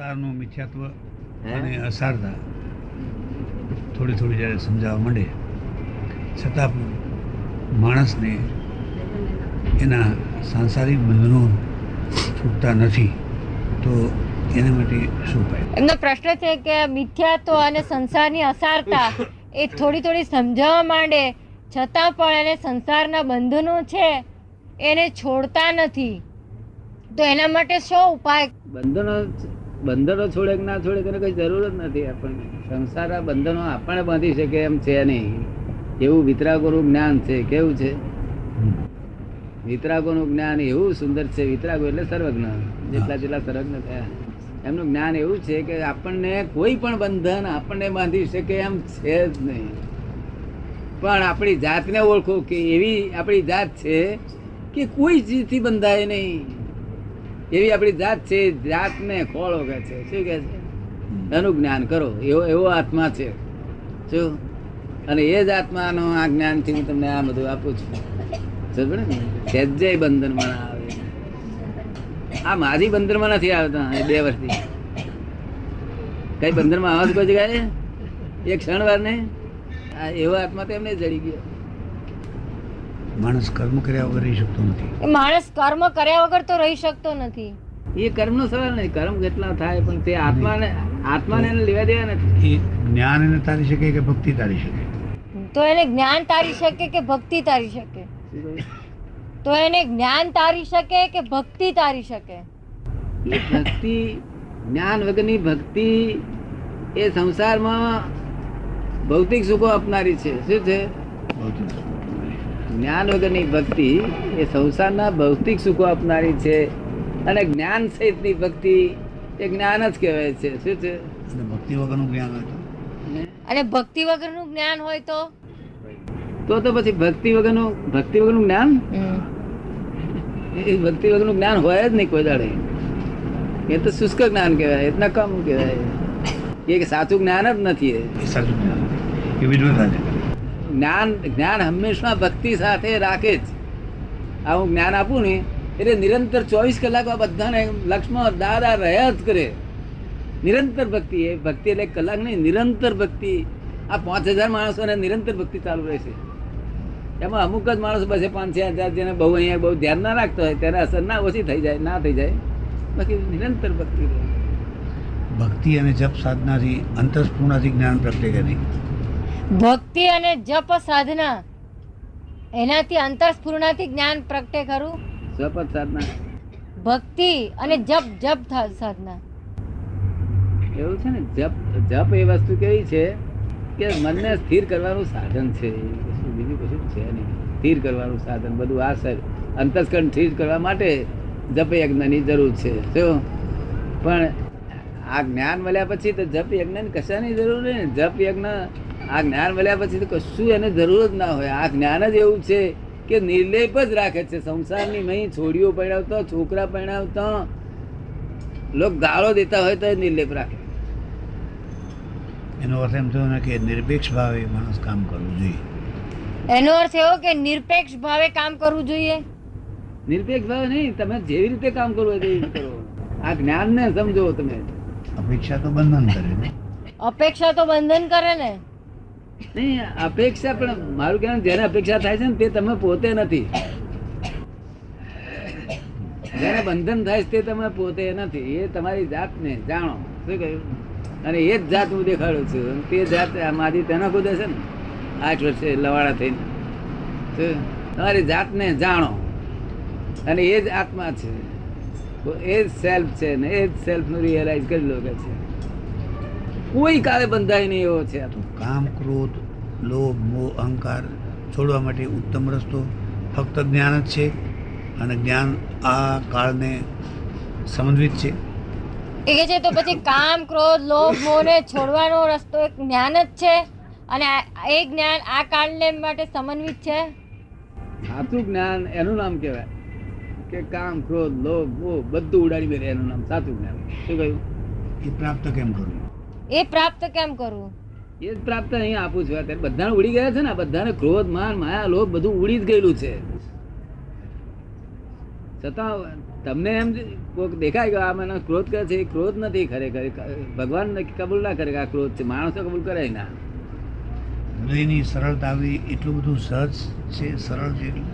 સંસારનું મિથ્યાત્વ અને અસારતા થોડી થોડી જ્યારે સમજાવવા માંડે છતાં પણ માણસને એના સાંસારિક બંધનો છૂટતા નથી, તો એના માટે શું ઉપાય? એમનો પ્રશ્ન છે કે મિથ્યાત્વ અને સંસારની અસારતા એ થોડી થોડી સમજાવવા માંડે છતાં પણ એને સંસારના બંધનો છે એને છોડતા નથી, તો એના માટે શું ઉપાય? બંધનો છોડે કે ના છોડે તેને કઈ જરૂર જ નથી. આપણને સંસારના બંધનો આપણને બાંધી શકે એમ છે નહીં. એવું વિતરાગોનું જ્ઞાન છે. કેવું છે? વિતરાગોનું જ્ઞાન એવું સુંદર છે. વિતરાગો એટલે સર્વજ્ઞ, જેટલા સર્વજ્ઞ થયા એમનું જ્ઞાન એવું છે કે આપણને કોઈ પણ બંધન આપણને બાંધી શકે એમ છે જ નહીં. પણ આપણી જાતને ઓળખો કે એવી આપણી જાત છે કે કોઈ ચીજથી બંધાય નહીં. એવી આપણી જાત છે. જાતને ખોળો કે છે. શું કે છે? એનું જ્ઞાન કરો. એવો આત્મા છે. શું? અને એ જ આત્માનો આ જ્ઞાનથી હું તમને આ બધું આપું છું. સમજે ને? સહેજે બંધનમાં ના આવે. આ મારી બંધનમાં નથી આવતા 2 વર્ષથી. કઈ બંધનમાં આવા કોઈ જગ્યાએ એક ક્ષણ વાર ને એવો આત્મા તો એમને જડી ગયો. માણસ કર્મ કર્યા વગર રહી શકતો નથી. માણસ કર્મ કર્યા વગર તો રહી શકતો નથી. એ કર્મનો સવાલ નહીં. કર્મ કેટલા થાય પણ તે આત્માને લેવા દેવા નથી. એ જ્ઞાન એને તારી શકે કે ભક્તિ તારી શકે? તો એને જ્ઞાન તારી શકે કે ભક્તિ તારી શકે? તો એને જ્ઞાન તારી શકે કે ભક્તિ તારી શકે? એ ભક્તિ, જ્ઞાન વગરની ભક્તિ એ સંસારમાં ભૌતિક સુખો આપનારી છે. શું છે? જ્ઞાન વગરની ભક્તિ એ સંસારના ભૌતિક સુખો આપનારી છે. અને જ્ઞાન સહિતની ભક્તિ એ જ્ઞાન જ કહેવાય છે. શું છે? ભક્તિ વગરનું જ્ઞાન હોય અને ભક્તિ વગરનું જ્ઞાન હોય તો પછી ભક્તિ વગરનું જ્ઞાન, એ ભક્તિ વગરનું જ્ઞાન હોય જ નહીં કોઈ દાડે. એ તો શુષ્ક જ્ઞાન કહેવાય. એટલા કમ કહેવાય. એ સાચું જ્ઞાન જ નથી. એ સાચું જ્ઞાન, એ વિદ્વતા છે. જ્ઞાન હંમેશા ભક્તિ સાથે રાખે જ. આ હું જ્ઞાન આપું ને એટલે નિરંતર 24 કલાક આ બધાને લક્ષ્મણ દાદા રહ્યા જ કરે. નિરંતર ભક્તિ. એ ભક્તિ એટલે કલાક નહીં, નિરંતર ભક્તિ. આ 5000 માણસોને નિરંતર ભક્તિ ચાલુ રહેશે. એમાં અમુક જ માણસો બસે 5-6 જેને બહુ અહીંયા બહુ ધ્યાન ના રાખતો હોય તેને અસર ના ઓછી થઈ જાય, ના થઈ જાય. બાકી નિરંતર ભક્તિ રહે. ભક્તિ અને જપ સાધનાથી અંતસ્ફૂર્ણાથી જ્ઞાન પ્રગટે કે નહીં? ભક્તિ અને જપ સાધના એનાથી અંતસ્ફૂર્ણાથી જ્ઞાન પ્રગટે ખરું? સ્વપદ સાધના, ભક્તિ અને જપ સાધના એવું છે ને. જપ એ વસ્તુ કેવી છે કે મનને સ્થિર કરવાનું સાધન છે. બીજું કશું છે નહીં. સ્થિર કરવાનું સાધન બધું આ છે. અંતસ્કરણ સ્થિર કરવા માટે જપ યજ્ઞની જરૂર છે. શું? પણ આ જ્ઞાન મળ્યા પછી તો જપ યજ્ઞની કશાની જરૂર નહીં. જપ યજ્ઞ આ જ્ઞાન મળ્યા પછી તો કશું એને જરૂર જ ના હોય. આ જ્ઞાન જ એવું છે કે નિર્લેપ જ રાખે છે. સંસારની મહી છોડીઓ પરણાવતા, છોકરા પરણાવતા લોકો ગાળો દેતા હોય તો નિર્લેપ રાખે. એનો અર્થ એમ થયો ને કે નિરપેક્ષ ભાવે માણસ કામ કરવું જોઈએ. એનો અર્થ એવો કે નિરપેક્ષ ભાવે કામ કરવું જોઈએ. નિરપેક્ષ ભાવે નહીં, તમે જેવી રીતે કામ કરવું હોય તેવી રીતે કરો. આ જ્ઞાનને સમજો. તમે અપેક્ષા તો બંધન કરે ને? અપેક્ષા તો બંધન કરે ને. નહીં, અપેક્ષા પણ મારું કહેવાનું જેને અપેક્ષા થાય છે ને તે તમે પોતે નથી. જેને બંધન થાય છે તે તમે પોતે નથી. એ તમારી જાતને જાણો. શું કહ્યું? અને એ જ જાત હું દેખાડું છું. તે જાત મારી તેના ખુદે છે ને 8 વર્ષે લવાડા થઈને. તમારી જાતને જાણો અને એ જ આત્મા છે. એ જ સેલ્ફ છે ને એ જ સેલ્ફનું રિયલાઇઝ કરી લો કે છે. કોઈ કાળે બંધાય નહીં એવો છે. તો કામ, ક્રોધ, લોભ, મોહ, અહંકાર છોડવા માટે ઉત્તમ રસ્તો ફક્ત જ્ઞાન જ છે. અને જ્ઞાન આ કાળને સમન્વિત છે. એ કહે છે તો પછી કામ, ક્રોધ, લોભ, મોહને છોડવાનો રસ્તો એક જ્ઞાન જ છે અને એ જ્ઞાન આ કાળને માટે સમન્વિત છે. સાચું જ્ઞાન એનું નામ કહેવાય કે કામ, ક્રોધ, લોભ, મોહ બધું ઉડાડી મેળે એનું નામ સાચું જ્ઞાન. શું કહ્યું? એ પ્રાપ્ત કેમ કરવું? એ પ્રાપ્ત કેમ કરવું? એ જ પ્રાપ્ત અહીંયા આપું છું. અત્યારે બધાને ઉડી ગયા છે ને. બધાને ક્રોધ, માન, માયા, લોભ બધું ઉડી જ ગયેલું છે. છતાં તમને એમ કોઈક દેખાય કે આ મને ક્રોધ કરે છે, એ ક્રોધ નથી ખરેખર. ભગવાન કબૂલ ના કરે કે આ ક્રોધ છે, માણસો કબૂલ કરે ના. હૃદયની સરળતા આવી એટલું બધું સહજ છે, સરળ છે એટલું.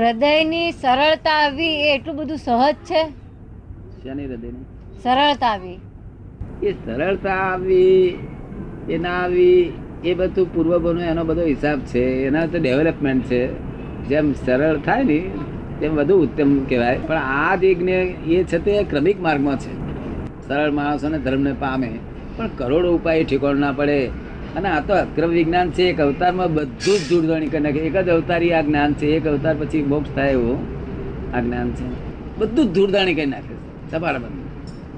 હૃદયની સરળતા આવી એ એટલું બધું સહજ છે. શાની હૃદયની સરળતા આવી, એ સરળતા આવી એ ના આવી એ બધું પૂર્વભોનો એનો બધો હિસાબ છે, એના તો ડેવલપમેન્ટ છે. જેમ સરળ થાય ને તેમ વધુ ઉત્તમ કહેવાય. પણ આ જે જ્ઞાન એ છે તે ક્રમિક માર્ગમાં છે. સરળ માણસોને ધર્મને પામે, પણ કરોડો ઉપાય ઠેકોણ ના પડે. અને આ તો અક્રમ વિજ્ઞાન છે. એક અવતારમાં બધું જ દૂરધણી કરી નાખે. એક જ અવતારી આ જ્ઞાન છે. એક અવતાર પછી મોક્ષ થાય એવું આ જ્ઞાન છે. બધું જ દૂરદાણી કરી નાખે સપાટ બધું.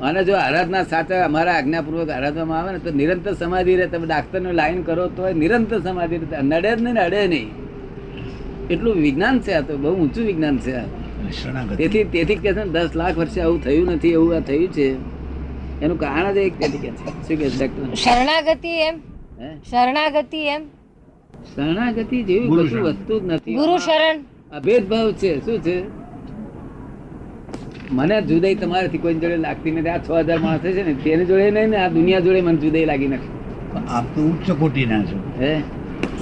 અને જો આરાધના સાચા અમારા આજ્ઞાપૂર્વક આરાધવામાં આવે ને તો નિરંતર સમાધિ રહે. તમે ડાક્ટરની લાઈન કરો તો નિરંતર સમાધિ રહે, નડે જ નહીં ને અડે નહીં. એટલું વિજ્ઞાન છે. આ તો બહુ ઊંચું વિજ્ઞાન છે. તેથી તેથી કે છે 10 લાખ વર્ષે આવું થયું નથી, એવું આ થયું છે. એનું કારણ જ એક તેથી કે છે. શું કે છે? શરણાગતિ એમ, શરણાગતિ એમ, શરણાગતિ જેવી કશું વસ્તુ જ નથી. ગુરુ શરણ, અભેદભાવ છે. શું છે? મને જુદાઈ તમારાથી કોઈ જોડે લાગતી નથી. આ 6000 માણસ છે ને તેની જોડે નહીં ને આ દુનિયા જોડે મને જુદાઈ લાગી નથી. આપ તો ઉચ્ચ કોટીના છો, હે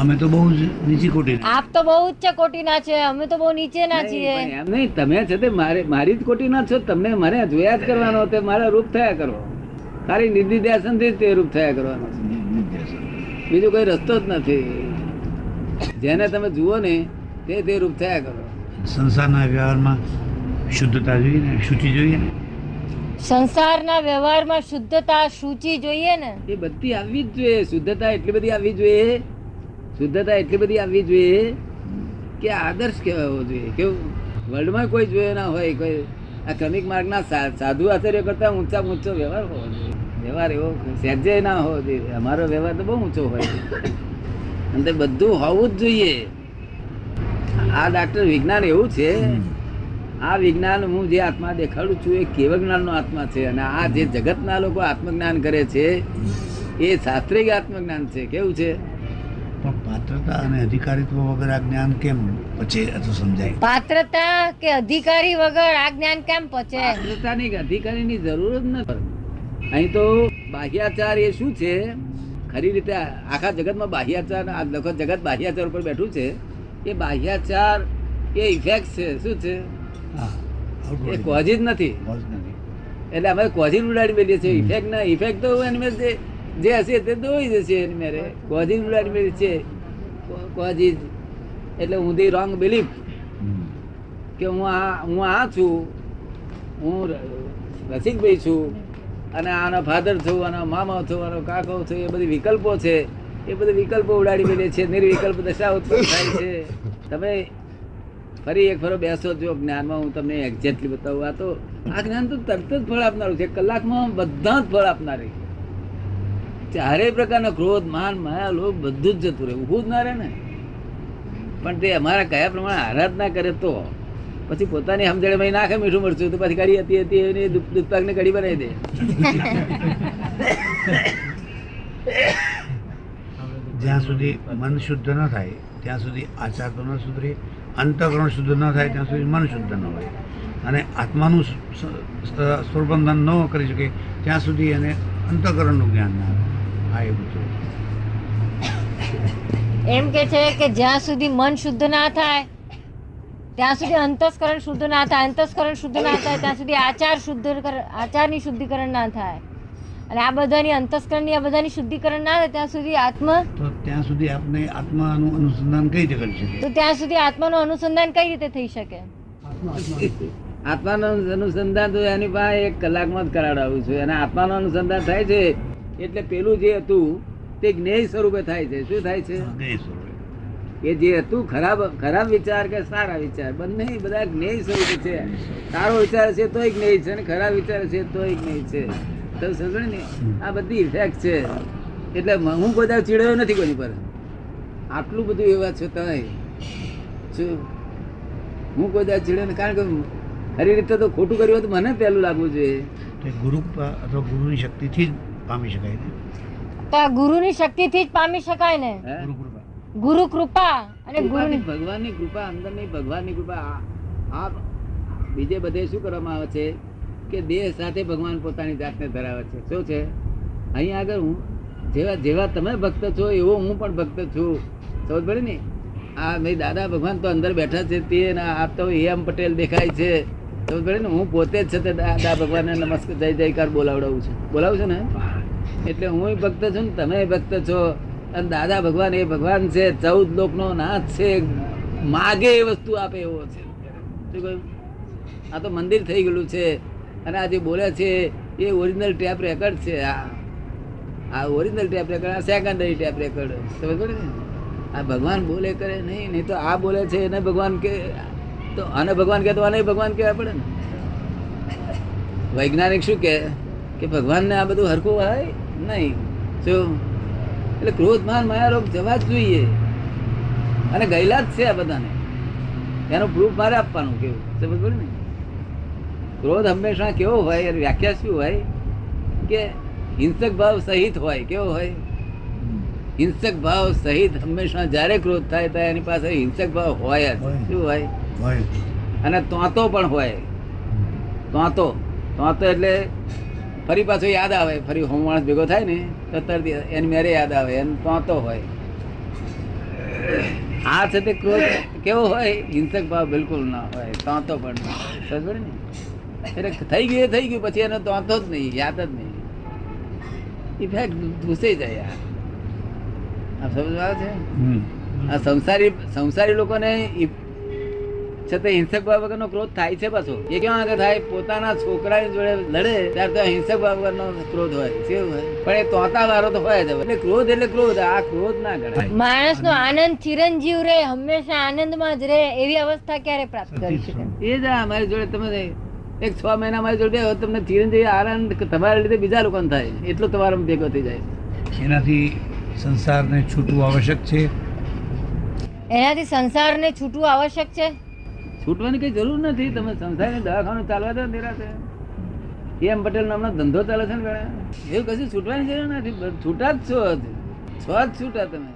અમે તો બહુ જ નીચી કોટીના. આપ તો બહુ ઉચ્ચ કોટીના છે, અમે તો બહુ નીચેના છીએ. નહીં, એમ નહીં. તમે છે તે મારી જ કોટીના છો. તમને મને જોયા જ કરવાનો, તે મારા રૂપ થયા કરો. ખાલી નિર્દિધ્યાસન થી તે રૂપ થયા કરવાનો છે. બીજો કોઈ રસ્તો જ નથી. જેને તમે જુઓ ને તે રૂપ થયા કરો. સંસારના વ્યવહારમાં શુદ્ધતા જોઈએ ને, શુચિ જોઈએ ને. સંસારના વ્યવહારમાં શુદ્ધતા, શુચિ જોઈએ ને. એ બધી આવવી જ જોઈએ. શુદ્ધતા એટલી બધી આવવી જોઈએ, શુદ્ધતા એટલી બધી આવવી જોઈએ કે આદર્શ કહેવાવો જોઈએ. કેવું વર્લ્ડમાં કોઈ જોઈએ ના હોય. કોઈ આ ક્રમિક માર્ગના સાધુ આચાર્ય કરતા ઊંચા ઊંચો વ્યવહાર હોવો જોઈએ. વ્યવહાર એવો સહેજે ના હોવો જોઈએ. અમારો વ્યવહાર તો બહુ ઊંચો હોય અને બધું હોવું જ જોઈએ. આ ડાક્ટર વિજ્ઞાન એવું છે. આ વિજ્ઞાન હું જે આત્મા દેખાડું છું એ કેવળ જ્ઞાનનો આત્મા છે. અને આ જે જગતના લોકો આત્મજ્ઞાન કરે છે એ શાસ્ત્રીય આત્મજ્ઞાન છે. કેવું છે? પણ પાત્રતા અને અધિકારીત્વ વગર આ જ્ઞાન કેમ પચે અથવા સમજાય? પાત્રતા કે અધિકારી વગર આ જ્ઞાન કેમ પચે? પાત્રતાની કે અધિકારીની જરૂર જ નથી. અહીં તો બાહ્યાચાર એ શું છે? ખરી રીતે આખા જગતમાં બાહ્યાચાર, આ લખો જગત બાહ્યાચાર ઉપર બેઠું છે. એ બાહ્યાચાર એ ઇફેક્ટ છે. શું છે? એ કોઝ જ નથી. એટલે અમે કોઝ ઉડાડી મેળીએ છીએ. ઇફેક્ટ ના ઇફેક્ટ તો એની જે હશે તે દોઈ જશે. એની મેરે કોઝ ઉડાડી મેળવી છે. કોઝ એટલે ઊંધી રોંગ બિલીફ કે હું આ છું, હું રસિકભાઈ છું અને આનો ફાધર છું, આનો મામા છું, આનો કાકો છું. એ બધી વિકલ્પો છે. એ બધી વિકલ્પો ઉડાડી મેળવીએ છીએ. નિર્વિકલ્પ દશા ઉત્પન્ન થાય છે. તમે ફરી એક ફરો બેસો જો જ્ઞાનમાં, હું તમને એક્ઝેક્ટલી બતાવું. આ તો આ જ્ઞાન તો તરત જ ફળ આપનારું છે. કલાકમાં બધા જ ફળ આપનારી. ચારેય પ્રકારના ક્રોધ, માન, માયા, લોભ બધું જ જતું રહે. ઊભું જ ના રહે ને. પણ તે અમારા કયા પ્રમાણે આરાધના કરે તો પછી પોતાની સમજણ નાખે મીઠું મરચું તો પછી કડી હતી એની દૂધપાક ને કડી બનાવી દે. જ્યાં સુધી મન શુદ્ધ ન થાય ત્યાં સુધી આચાર તો ન સુધરે, અંતઃકરણ શુદ્ધ ન થાય ત્યાં સુધી મન શુદ્ધ ન હોય, અને આત્માનું સ્વરૂપબંધન ન કરી શકે ત્યાં સુધી એને અંતઃકરણનું જ્ઞાન ના આવે. આ એવું છે. એમ કે છે કે જ્યાં સુધી મન શુદ્ધ ના થાય ત્યાં સુધી અંતસ્કરણ શુદ્ધ ના થાય, અંતસ્કરણ શુદ્ધ ના થાય ત્યાં સુધી આચારની શુદ્ધિકરણ ના થાય, અને આ બધાની અંતસ્કરણની આ બધાની શુદ્ધિકરણ ના થાય ત્યાં સુધી તો ત્યાં સુધી આપણે આત્માનું અનુસંધાન કઈ રીતે કરી શકીએ? તો ત્યાં સુધી આત્માનું અનુસંધાન કઈ રીતે થઈ શકે? આત્માનું અનુસંધાન તો એની પાસે 1 કલાકમાં જ કરાવડાવું છું. અને આત્માનું અનુસંધાન થાય છે એટલે પેલું જે હતું તે જ્ઞેય સ્વરૂપે થાય છે. શું થાય છે? એ જે હતું ખરાબ વિચાર કે સારા વિચાર બંને બધા જ્ઞેય સ્વરૂપે છે. સારો વિચાર છે તોય જ્ઞેય છે અને ખરાબ વિચાર છે તોય જ્ઞેય છે. તમે સમજો ને? આ બધી ઇફેક્ટ છે. એટલે હું બધા ચીડ્યો નથી કોઈની પર. આટલું બધું એવા છે તમે શું હું કોઈ દા ચીડ્યો ને? કારણ કે ખરી રીતે તો ખોટું કર્યું હોય તો મને પહેલું લાગવું જોઈએ. ગુરુ અથવા ગુરુની શક્તિથી જ પામી શકાય ને. તો ગુરુની શક્તિથી જ પામી શકાય ને. ગુરુ કૃપા અને ભગવાનની કૃપા અંદર નહીં. ભગવાનની કૃપા આ બીજે બધે શું કરવામાં આવે છે કે દેહ સાથે ભગવાન પોતાની જાતને ધરાવે છે. શું છે? અહીંયા આગળ હું જેવા તમે ભક્ત છો એવો હું પણ ભક્ત છું. સમજ પડે ને? આ ભાઈ દાદા ભગવાન તો અંદર બેઠા છે તે આ તો એમ પટેલ દેખાય છે. સમજ પડે ને? હું પોતે જ છે તે દાદા ભગવાનને નમસ્કાર જય જયકાર બોલાવડાવું છું ને. એટલે હું ભક્ત છું ને તમે ભક્ત છો. અને દાદા ભગવાન એ ભગવાન છે, 14 લોકનો નાથ છે, માગે એ વસ્તુ આપે એવો છે. શું કહ્યું? આ તો મંદિર થઈ ગયેલું છે. અને આ જે બોલે છે એ ઓરિજિનલ ટેપ રેકર્ડ છે. આ ઓરિજિનલ ટેપ રેકર્ડ, આ સેકન્ડરી ટેપ રેકર્ડ. સમજ પડે ને? આ ભગવાન બોલે કરે નહીં તો આ બોલે છે એને ભગવાન કે તો આને ભગવાન કે તો આને ભગવાન કહેવા પડે ને. વૈજ્ઞાનિક શું કે ભગવાનને આ બધું હરખું હોય નહીં. શું? એટલે ક્રોધ માન માયા રોગ જવા જ જોઈએ. અને ગયેલા જ છે આ બધાને. એનો પ્રૂફ મારે આપવાનું. કેવું? સમજ પડે ને? ક્રોધ હંમેશા કેવો હોય? એની વ્યાખ્યા શું હોય? કે હિંસક ભાવ સહિત હોય. કેવો હોય? હિંસક ભાવ સહિત હંમેશા જ્યારે ક્રોધ થાય ત્યારે એની પાસે હિંસક ભાવ હોય જ. શું હોય? અને તોતો પણ હોય. તોતો એટલે ફરી પાછો યાદ આવે. ફરી હોમ માણસ ભેગો થાય ને તો તરત એની મેરે યાદ આવે. એમ તોતો હોય. આ છે તે ક્રોધ કેવો હોય? હિંસક ભાવ બિલકુલ ના હોય. તોતો પણ ના હોય. સમજ પડે ને? એટલે થઈ ગયું પછી એનો તોતો જ નહીં, યાદ જ નહીં. ઇફેક્ટ ઘૂસી જાય. આ સમજવા છે? આ સંસારી લોકોને છતાં હિંસક ભાવ વગરનો ક્રોધ થાય છે. પાછો એ ક્યાં આગળ થાય? પોતાના છોકરાની જોડે લડે ત્યારે તો હિંસક ભાવ વગરનો ક્રોધ હોય. કેવું હોય? પણ એ તોતા વાળો તો હોય જ. એટલે ક્રોધ એટલે ક્રોધ. આ ક્રોધ ના ગણાય. માણસનો આનંદ ચિરંજીવ રહે, હંમેશા આનંદમાં જ રહે એવી અવસ્થા ક્યારે પ્રાપ્ત કરી શકે? એ જ અમારી જોડે તમે 1-6 મહિના મારી જોડે બે તમને ચિરંજીવી આનંદ તમારા લીધે બીજા લોકોને થાય એટલો તમારો ભેગો થઈ જાય. એનાથી સંસારને છૂટવું આવશ્યક છે. એનાથી સંસારને છૂટવું આવશ્યક છે. છૂટવાની કઈ જરૂર નથી. તમે સંસારની દવાખાનું ચાલવા દો નિરાતે. એમ પટેલ નામનો ધંધો ચાલે છે ને, એવું કશું છૂટવાની જરૂર નથી. છૂટા જ છો જ છૂટા તમે.